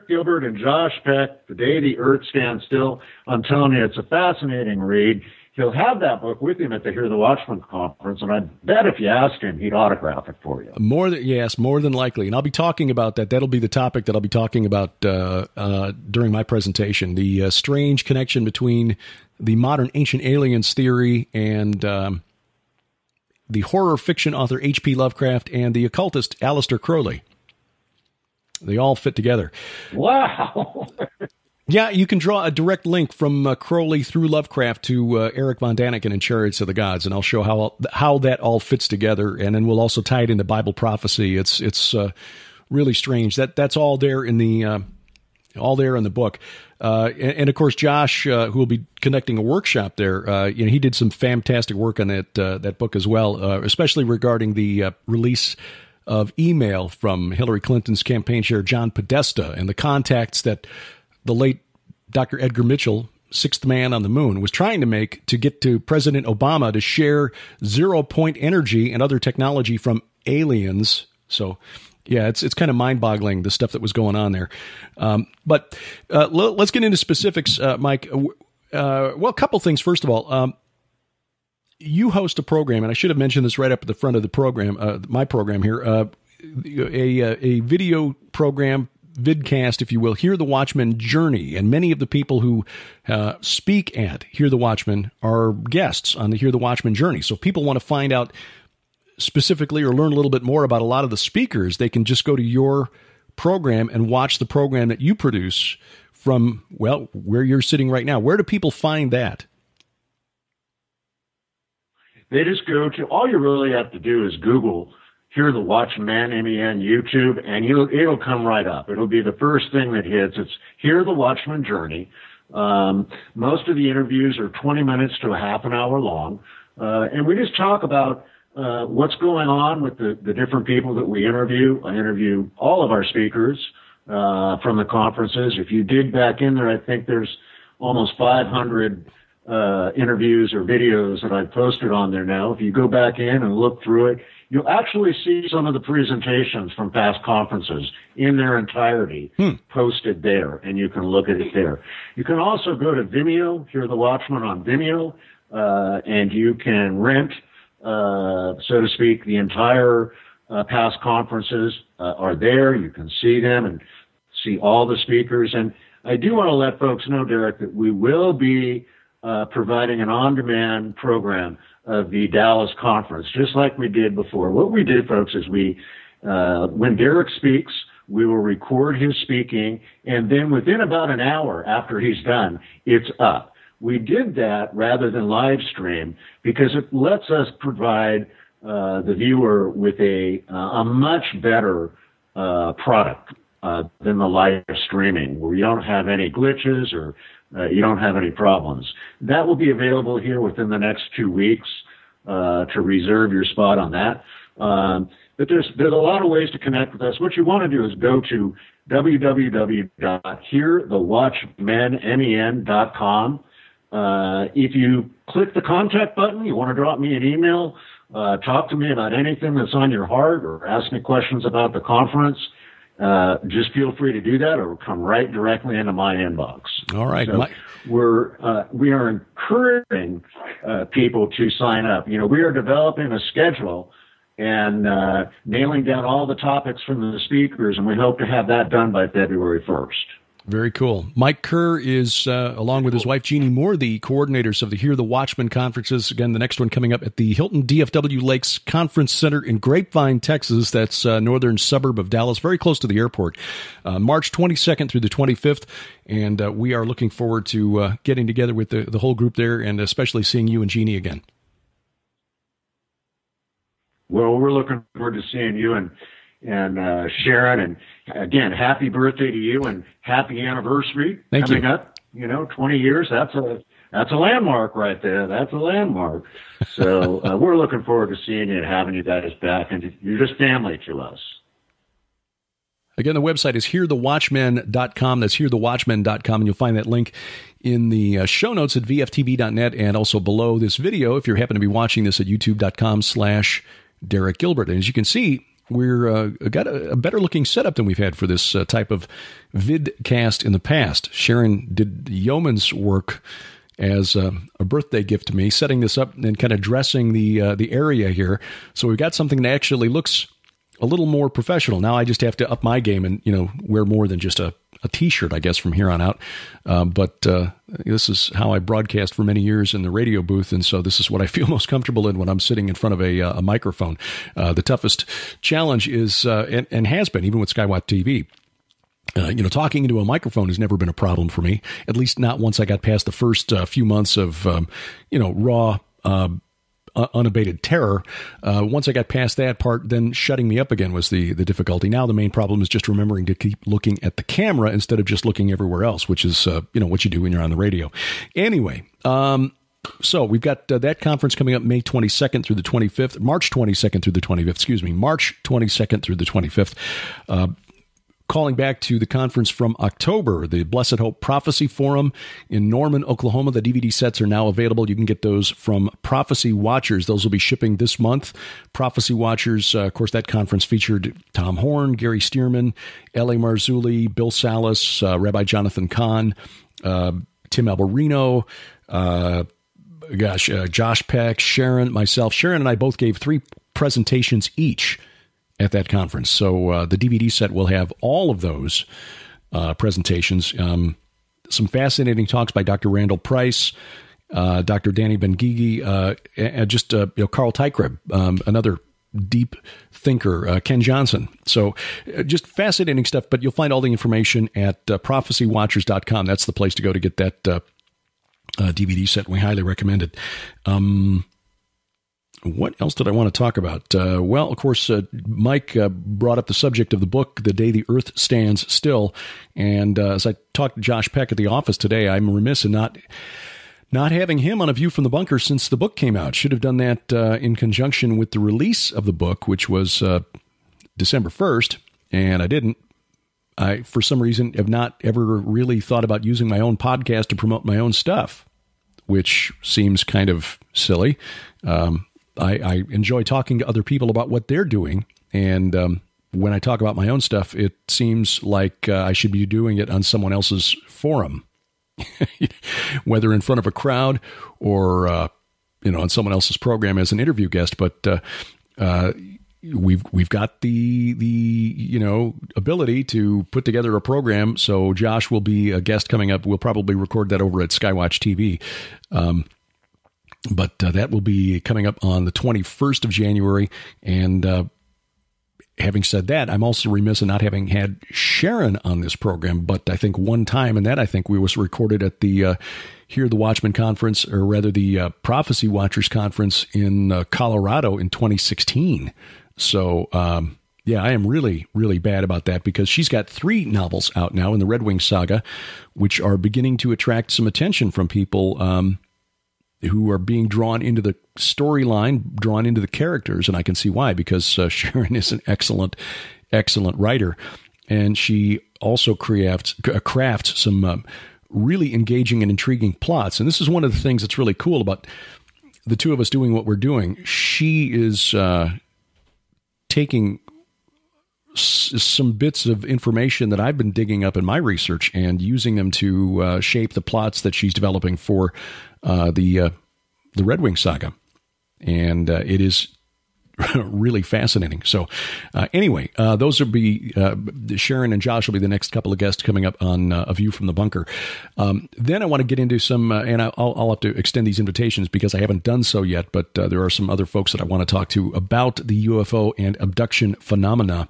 Gilbert and Josh Peck, The Day the Earth Stands Still. I'm telling you, it's a fascinating read. He'll have that book with him at the Hear the Watchmen Conference, and I bet if you asked him, he'd autograph it for you. More than likely. And I'll be talking about that. That'll be the topic that I'll be talking about during my presentation, the strange connection between the modern ancient aliens theory and the horror fiction author H.P. Lovecraft and the occultist Aleister Crowley. They all fit together. Wow. Yeah, you can draw a direct link from Crowley through Lovecraft to Eric von Daniken and Chariots of the Gods, and I'll show how that all fits together, and then we'll also tie it into Bible prophecy. It's really strange. That's all there in the book. And of course, Josh, who will be conducting a workshop there, he did some fantastic work on that book as well, especially regarding the release of email from Hillary Clinton's campaign chair, John Podesta, and the contacts that the late Dr. Edgar Mitchell, sixth man on the moon, was trying to make to get to President Obama to share 0-point energy and other technology from aliens. So, yeah, it's kind of mind-boggling, the stuff that was going on there. But let's get into specifics, Mike. Well, a couple things. First of all, you host a program, and I should have mentioned this right up at the front of the program, my program here, a video program, vidcast, if you will, Hear the Watchmen Journey. And many of the people who speak at Hear the Watchmen are guests on the Hear the Watchmen Journey. So if people want to find out specifically or learn a little bit more about a lot of the speakers, they can just go to your program and watch the program that you produce from, well, where you're sitting right now. Where do people find that? They just go to, all you really have to do is Google Hear the Watchmen, MEN, YouTube, and it'll come right up. It'll be the first thing that hits. It's Hear the Watchmen Journey. Most of the interviews are 20 minutes to a half an hour long. And we just talk about what's going on with the different people that we interview. I interview all of our speakers from the conferences. If you dig back in there, I think there's almost 500 interviews or videos that I've posted on there now. If you go back in and look through it, you'll actually see some of the presentations from past conferences in their entirety posted there, and you can look at it there. You can also go to Vimeo, Hear the Watchmen on Vimeo, and you can rent, so to speak, the entire past conferences are there. You can see them and see all the speakers. And I do want to let folks know, Derek, that we will be providing an on-demand program of the Dallas conference, just like we did before. What we did, folks, is when Derek speaks, we will record his speaking, and then within about an hour after he's done, it's up. We did that rather than live stream because it lets us provide the viewer with a much better product than the live streaming, where you don't have any glitches or you don't have any problems. That will be available here within the next 2 weeks to reserve your spot on that. But there's a lot of ways to connect with us. What you want to do is go to www.hearthewatchmen.com. If you click the contact button, you want to drop me an email, talk to me about anything that's on your heart or ask me questions about the conference, just feel free to do that, or come right directly into my inbox. All right. So we are encouraging people to sign up. You know, we are developing a schedule and nailing down all the topics from the speakers, and we hope to have that done by February 1st. Very cool. Mike Kerr is, along with his wife, Jeannie Moore, the coordinators of the Hear the Watchmen conferences. Again, the next one coming up at the Hilton DFW Lakes Conference Center in Grapevine, Texas. That's a northern suburb of Dallas, very close to the airport. March 22nd through the 25th. And we are looking forward to getting together with the whole group there, and especially seeing you and Jeannie again. Well, we're looking forward to seeing you and Sharon, and again, happy birthday to you and happy anniversary. Thank coming you. up. 20 years. That's a landmark right there. That's a landmark. So we're looking forward to seeing you and having you guys back, and you're just family to us. Again, the website is hearthewatchmen.com. That's hearthewatchmen.com, and you'll find that link in the show notes at vftb.net, and also below this video if you happen to be watching this at youtube.com/Derek Gilbert. And as you can see, we're got a better looking setup than we've had for this type of vidcast in the past. Sharon did yeoman's work as a birthday gift to me, setting this up and kind of dressing the area here. So we've got something that actually looks a little more professional. Now I just have to up my game and, wear more than just a T-shirt, I guess, from here on out. But this is how I broadcast for many years in the radio booth, and so this is what I feel most comfortable in when I'm sitting in front of a microphone. The toughest challenge is, and has been, even with Skywatt TV, talking into a microphone has never been a problem for me, at least not once I got past the first few months of, raw unabated terror. Once I got past that part, then shutting me up again was the difficulty. Now the main problem is just remembering to keep looking at the camera instead of just looking everywhere else, which is what you do when you're on the radio. Anyway, so we've got that conference coming up March 22nd through the 25th. March 22nd through the 25th. Calling back to the conference from October, the Blessed Hope Prophecy Forum in Norman, Oklahoma. The DVD sets are now available. You can get those from Prophecy Watchers. Those will be shipping this month. Prophecy Watchers, of course, that conference featured Tom Horn, Gary Stearman, L.A. Marzulli, Bill Salas, Rabbi Jonathan Kahn, Tim Alberino, Josh Peck, Sharon, myself. Sharon and I both gave 3 presentations each at that conference. So the DVD set will have all of those presentations. Some fascinating talks by Dr. Randall Price, Dr. Danny Ben-Gigi, and just Carl Teichrieb, another deep thinker, Ken Johnson. So just fascinating stuff, but you'll find all the information at prophecywatchers.com. That's the place to go to get that DVD set. We highly recommend it. What else did I want to talk about? Well, of course, Mike brought up the subject of the book, The Day the Earth Stands Still. And as I talked to Josh Peck at the office today, I'm remiss in not having him on A View from the Bunker since the book came out. Should have done that in conjunction with the release of the book, which was December 1st, and I didn't. I, for some reason, have not ever really thought about using my own podcast to promote my own stuff, which seems kind of silly. I enjoy talking to other people about what they're doing. And when I talk about my own stuff, it seems like I should be doing it on someone else's forum, whether in front of a crowd or, on someone else's program as an interview guest. But we've got the ability to put together a program. So Josh will be a guest coming up. We'll probably record that over at Skywatch TV. But that will be coming up on the 21st of January. And having said that, I'm also remiss in not having had Sharon on this program, but I think one time, and that I think we was recorded at the Hear the Watchmen Conference, or rather the Prophecy Watchers Conference in Colorado in 2016. So, I am really, really bad about that because she's got 3 novels out now in the Red Wing saga, which are beginning to attract some attention from people who are being drawn into the storyline, drawn into the characters. And I can see why, because Sharon is an excellent, excellent writer. And she also crafts some really engaging and intriguing plots. And this is one of the things that's really cool about the two of us doing what we're doing. She is taking some bits of information that I've been digging up in my research and using them to shape the plots that she's developing for the Red Wing saga. And it is really fascinating. So anyway, those will be Sharon and Josh will be the next couple of guests coming up on A View from the Bunker. Then I want to get into some, and I'll have to extend these invitations because I haven't done so yet, but there are some other folks that I want to talk to about the UFO and abduction phenomena,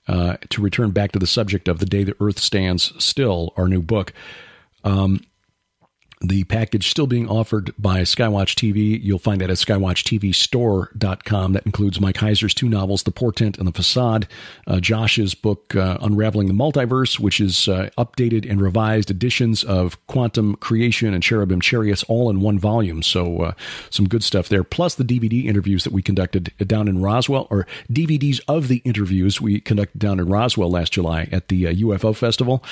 to return back to the subject of The Day the Earth Stands Still, our new book. The package still being offered by Skywatch TV. You'll find that at skywatchtvstore.com. That includes Mike Heiser's 2 novels, The Portent and The Facade, Josh's book, Unraveling the Multiverse, which is updated and revised editions of Quantum Creation and Cherubim Chariots, all in one volume. So some good stuff there. Plus the DVD interviews that we conducted down in Roswell, or DVDs of the interviews we conducted down in Roswell last July at the UFO Festival.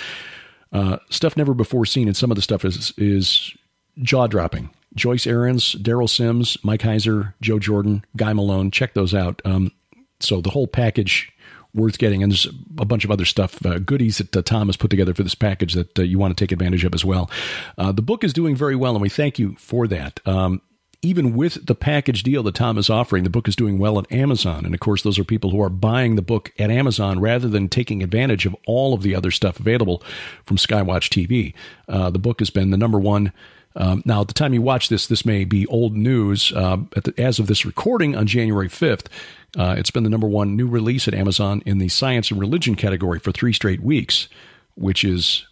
Stuff never before seen, and some of the stuff is jaw-dropping. Joyce Ahrens, Daryl Sims, Mike Heiser, Joe Jordan, Guy Malone. Check those out. So the whole package worth getting, and there's a bunch of other stuff, goodies that Tom has put together for this package that you want to take advantage of as well. The book is doing very well, and we thank you for that. Even with the package deal that Tom is offering, the book is doing well at Amazon. And of course, those are people who are buying the book at Amazon rather than taking advantage of all of the other stuff available from Skywatch TV. The book has been the number one. Now, at the time you watch this may be old news. As of this recording on January 5th, it's been the number one new release at Amazon in the science and religion category for 3 straight weeks, which is,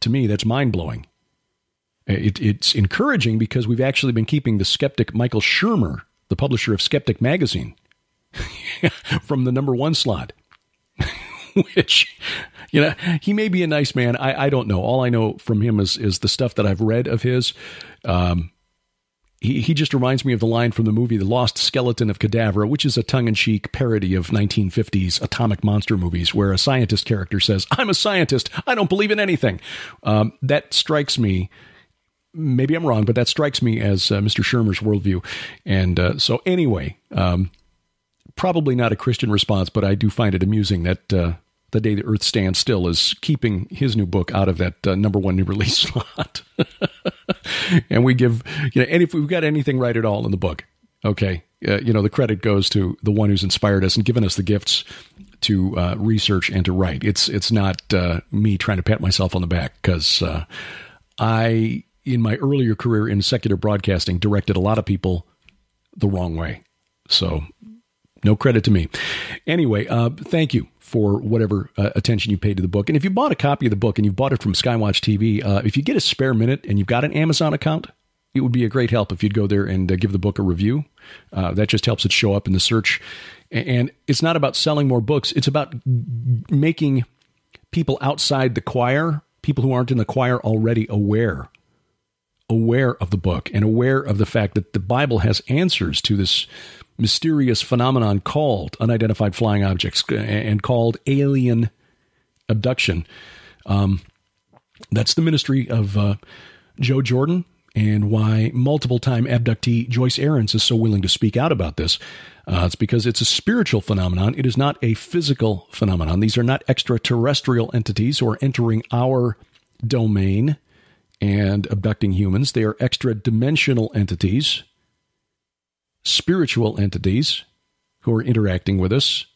to me, that's mind-blowing. It's encouraging because we've actually been keeping the skeptic Michael Shermer, the publisher of Skeptic Magazine, from the number 1 slot, which, he may be a nice man. I don't know. All I know from him is the stuff that I've read of his. He just reminds me of the line from the movie The Lost Skeleton of Cadavra, which is a tongue-in-cheek parody of 1950s atomic monster movies where a scientist character says, "I'm a scientist. I don't believe in anything." That strikes me. Maybe I'm wrong, but that strikes me as Mr. Shermer's worldview. And so anyway, probably not a Christian response, but I do find it amusing that The Day the Earth Stands Still is keeping his new book out of that number 1 new release slot. And we give, and if we've got anything right at all in the book, okay, the credit goes to the one who's inspired us and given us the gifts to research and to write. It's not me trying to pat myself on the back, because in my earlier career in secular broadcasting, directed a lot of people the wrong way. So no credit to me. Anyway, thank you for whatever attention you paid to the book. And if you bought a copy of the book and you bought it from Skywatch TV, if you get a spare minute and you've got an Amazon account, it would be a great help if you'd go there and give the book a review. That just helps it show up in the search. And it's not about selling more books. It's about making people outside the choir, people who aren't in the choir already, aware of the book and aware of the fact that the Bible has answers to this mysterious phenomenon called unidentified flying objects and called alien abduction. That's the ministry of Joe Jordan and why multiple-time abductee Joyce Ahrens is so willing to speak out about this. It's because it's a spiritual phenomenon. It is not a physical phenomenon. These are not extraterrestrial entities who are entering our domain and abducting humans. They are extra-dimensional entities, spiritual entities who are interacting with us.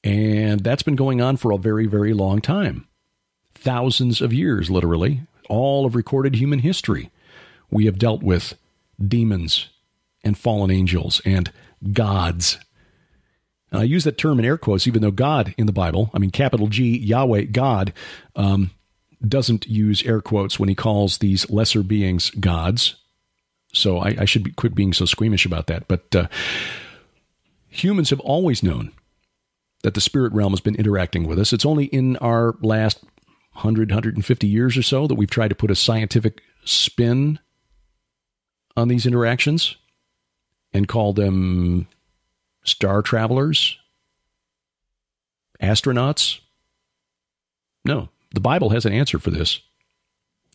And that's been going on for a very, very long time. Thousands of years, literally. All of recorded human history. We have dealt with demons and fallen angels and gods. And I use that term in air quotes, even though God in the Bible, I mean, capital G, Yahweh, God, doesn't use air quotes when he calls these lesser beings gods. So I should quit being so squeamish about that. But humans have always known that the spirit realm has been interacting with us. It's only in our last 100, 150 years or so that we've tried to put a scientific spin on these interactions and call them star travelers, astronauts. No, the Bible has an answer for this.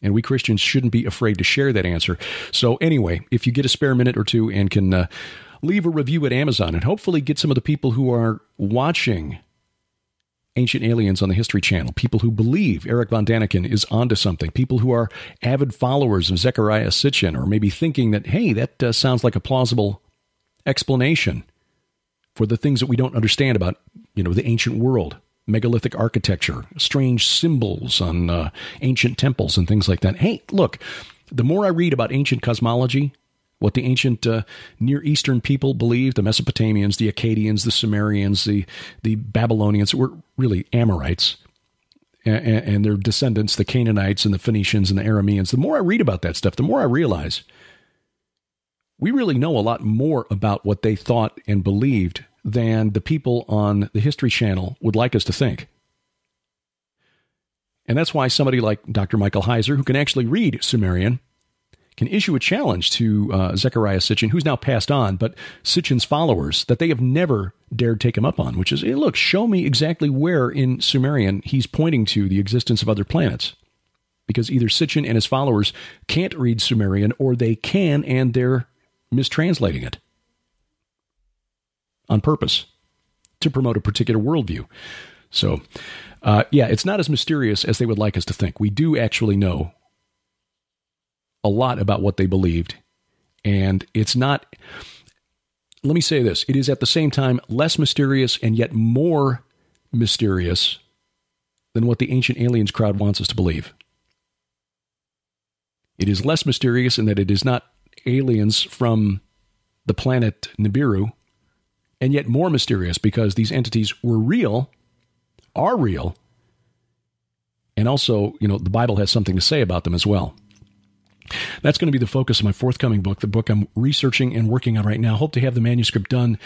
And we Christians shouldn't be afraid to share that answer. So anyway, if you get a spare minute or two and can leave a review at Amazon and hopefully get some of the people who are watching Ancient Aliens on the History Channel, people who believe Eric Von Daniken is onto something, people who are avid followers of Zecharia Sitchin, or maybe thinking that, hey, that sounds like a plausible explanation for the things that we don't understand about, the ancient world, megalithic architecture, strange symbols on ancient temples and things like that. Hey, look, the more I read about ancient cosmology, what the ancient Near Eastern people believed, the Mesopotamians, the Akkadians, the Sumerians, the Babylonians, were really Amorites, and their descendants, the Canaanites and the Phoenicians and the Arameans. The more I read about that stuff, the more I realize we really know a lot more about what they thought and believed than the people on the History Channel would like us to think. And that's why somebody like Dr. Michael Heiser, who can actually read Sumerian, can issue a challenge to Zecharia Sitchin, who's now passed on, but Sitchin's followers, that they have never dared take him up on, which is, hey, look, show me exactly where in Sumerian he's pointing to the existence of other planets. Because either Sitchin and his followers can't read Sumerian, or they can, and they're mistranslating it on purpose to promote a particular worldview. So, it's not as mysterious as they would like us to think. We do actually know a lot about what they believed, and it's not, let me say this, it is at the same time less mysterious and yet more mysterious than what the Ancient Aliens crowd wants us to believe. It is less mysterious in that it is not aliens from the planet Nibiru, and yet more mysterious because these entities were real, are real, and also, the Bible has something to say about them as well. That's going to be the focus of my forthcoming book, the book I'm researching and working on right now. Hope to have the manuscript done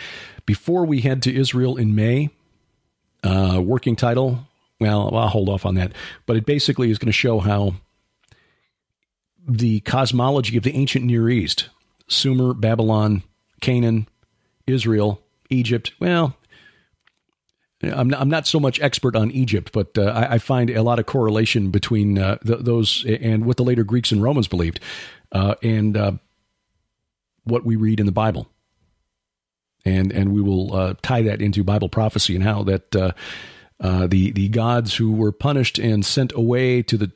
before we head to Israel in May. Working title, well, I'll hold off on that. But it basically is going to show how the cosmology of the ancient Near East, Sumer, Babylon, Canaan, Israel, Egypt, well, I'm not so much expert on Egypt, but I find a lot of correlation between those and what the later Greeks and Romans believed, and what we read in the Bible, and we will tie that into Bible prophecy and how that the gods who were punished and sent away to the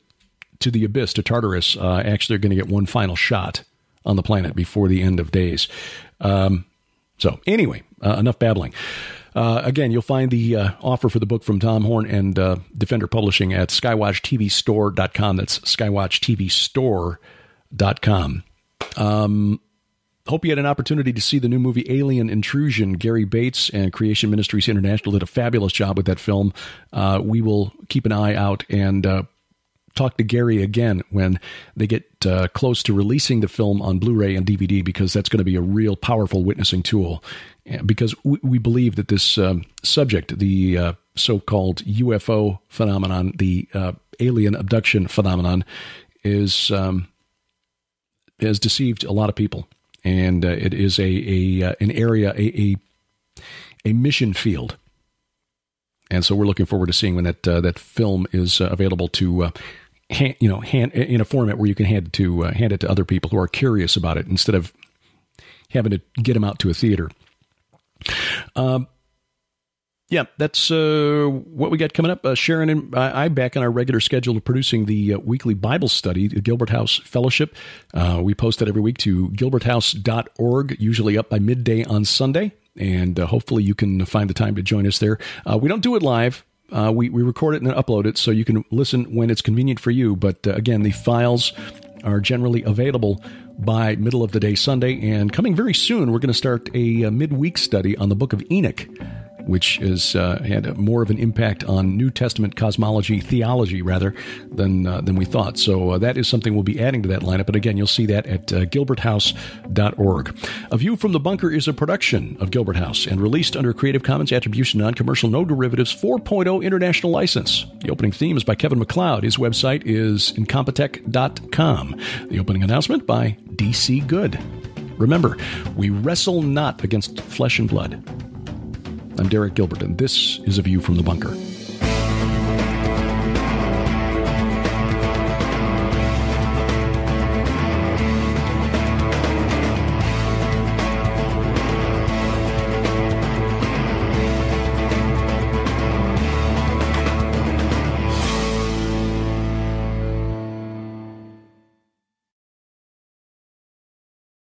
abyss, to Tartarus, actually are going to get one final shot on the planet before the end of days. So anyway, enough babbling. Again, you'll find the offer for the book from Tom Horn and Defender Publishing at skywatchtvstore.com. That's skywatchtvstore.com. Hope you had an opportunity to see the new movie Alien Intrusion. Gary Bates and Creation Ministries International did a fabulous job with that film. We will keep an eye out and talk to Gary again when they get close to releasing the film on Blu-ray and DVD, because that's going to be a real powerful witnessing tool. Because we believe that this subject, the so-called UFO phenomenon, the alien abduction phenomenon, has deceived a lot of people, and it is an area, a mission field. And so we're looking forward to seeing when that film is available to in a format where you can hand it to other people who are curious about it instead of having to get them out to a theater. Yeah, that's what we got coming up. Sharon and I back on our regular schedule of producing the weekly Bible study, the Gilbert House Fellowship. We post that every week to gilberthouse.org, usually up by midday on Sunday. And hopefully you can find the time to join us there. We don't do it live. We record it and then upload it so you can listen when it's convenient for you. But again, the files are generally available by middle of the day Sunday. And coming very soon, we're going to start a midweek study on the book of Enoch, which has had more of an impact on New Testament cosmology, theology rather, than we thought. So that is something we'll be adding to that lineup. But again, you'll see that at gilberthouse.org. A View from the Bunker is a production of Gilbert House and released under Creative Commons Attribution Non-Commercial No Derivatives 4.0 International License. The opening theme is by Kevin MacLeod. His website is incompetech.com. The opening announcement by D.C. Good. Remember, we wrestle not against flesh and blood. I'm Derek Gilbert, and this is A View from the Bunker.